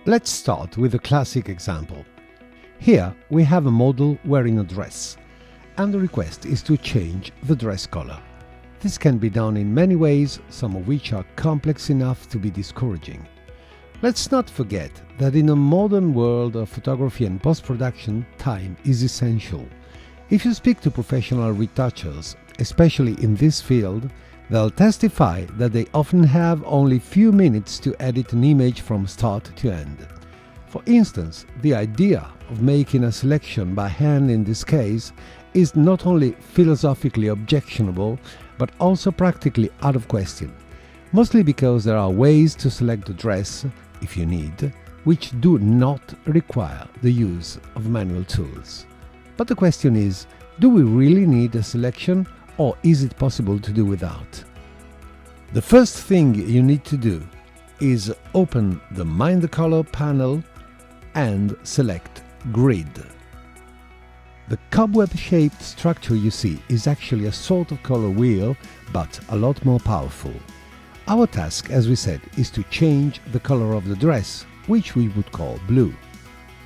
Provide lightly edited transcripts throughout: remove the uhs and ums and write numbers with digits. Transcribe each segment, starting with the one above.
Let's start with a classic example. Here we have a model wearing a dress, and the request is to change the dress color. This can be done in many ways, some of which are complex enough to be discouraging. Let's not forget that in a modern world of photography and post-production, time is essential. If you speak to professional retouchers, especially in this field, they'll testify that they often have only few minutes to edit an image from start to end. For instance, the idea of making a selection by hand in this case is not only philosophically objectionable, but also practically out of question, mostly because there are ways to select the dress, if you need, which do not require the use of manual tools. But the question is, do we really need a selection, or is it possible to do without? The first thing you need to do is open the MindTheColor panel and select Grid. The cobweb-shaped structure you see is actually a sort of color wheel, but a lot more powerful. Our task, as we said, is to change the color of the dress, which we would call blue.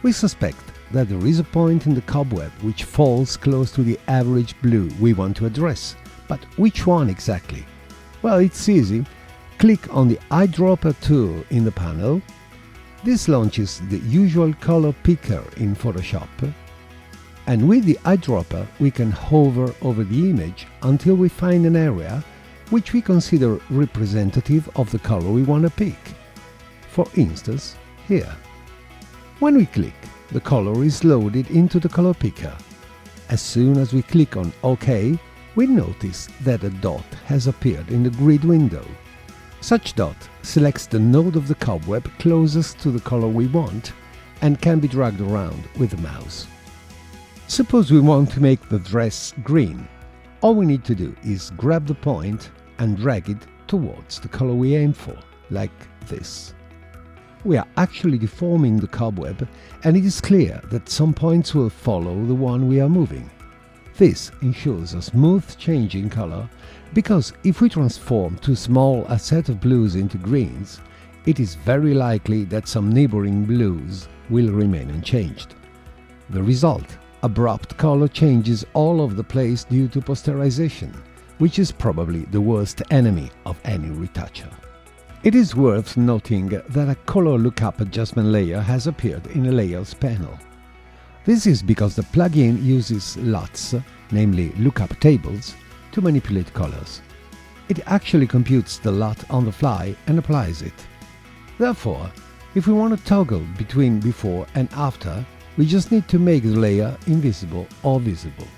We suspect that there is a point in the cobweb which falls close to the average blue we want to address, but which one exactly? Well, it's easy. Click on the eyedropper tool in the panel. This launches the usual color picker in Photoshop, and with the eyedropper we can hover over the image until we find an area which we consider representative of the color we want to pick. For instance, here. When we click, the color is loaded into the color picker. As soon as we click on OK, we notice that a dot has appeared in the grid window. Such dot selects the node of the cobweb closest to the color we want and can be dragged around with the mouse. Suppose we want to make the dress green. All we need to do is grab the point and drag it towards the color we aim for, like this. We are actually deforming the cobweb, and it is clear that some points will follow the one we are moving. This ensures a smooth change in color, because if we transform too small a set of blues into greens, it is very likely that some neighboring blues will remain unchanged. The result: abrupt color changes all over the place due to posterization, which is probably the worst enemy of any retoucher. It is worth noting that a color lookup adjustment layer has appeared in a Layers panel. This is because the plugin uses LUTs, namely lookup tables, to manipulate colors. It actually computes the LUT on the fly and applies it. Therefore, if we want to toggle between before and after, we just need to make the layer invisible or visible.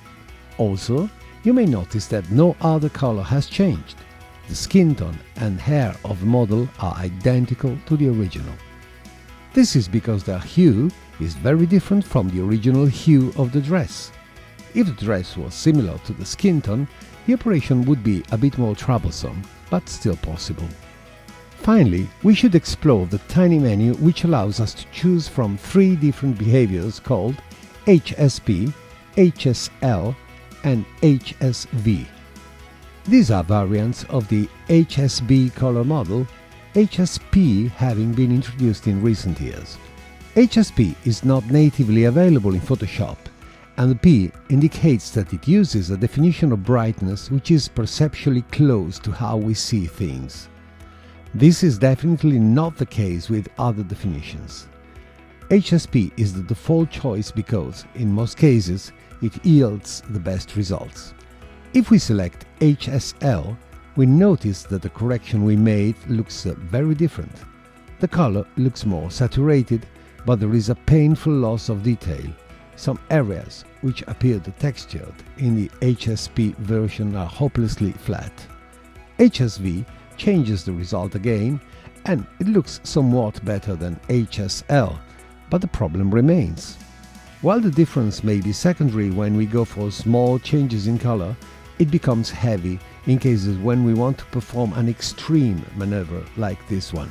Also, you may notice that no other color has changed. The skin tone and hair of the model are identical to the original. This is because their hue is very different from the original hue of the dress. If the dress was similar to the skin tone, the operation would be a bit more troublesome, but still possible. Finally, we should explore the tiny menu which allows us to choose from 3 different behaviors called HSP, HSL and HSV. These are variants of the HSB color model, HSP having been introduced in recent years. HSP is not natively available in Photoshop, and the P indicates that it uses a definition of brightness which is perceptually close to how we see things. This is definitely not the case with other definitions. HSP is the default choice because, in most cases, it yields the best results. If we select HSL, we notice that the correction we made looks very different. The color looks more saturated, but there is a painful loss of detail. Some areas which appeared textured in the HSP version are hopelessly flat. HSV changes the result again, and it looks somewhat better than HSL, but the problem remains. While the difference may be secondary when we go for small changes in color, it becomes heavy in cases when we want to perform an extreme maneuver like this one.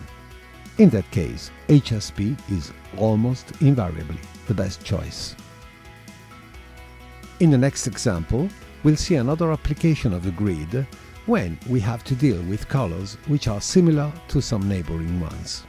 In that case, HSP is almost invariably the best choice. In the next example, we'll see another application of the grid, when we have to deal with colors which are similar to some neighboring ones.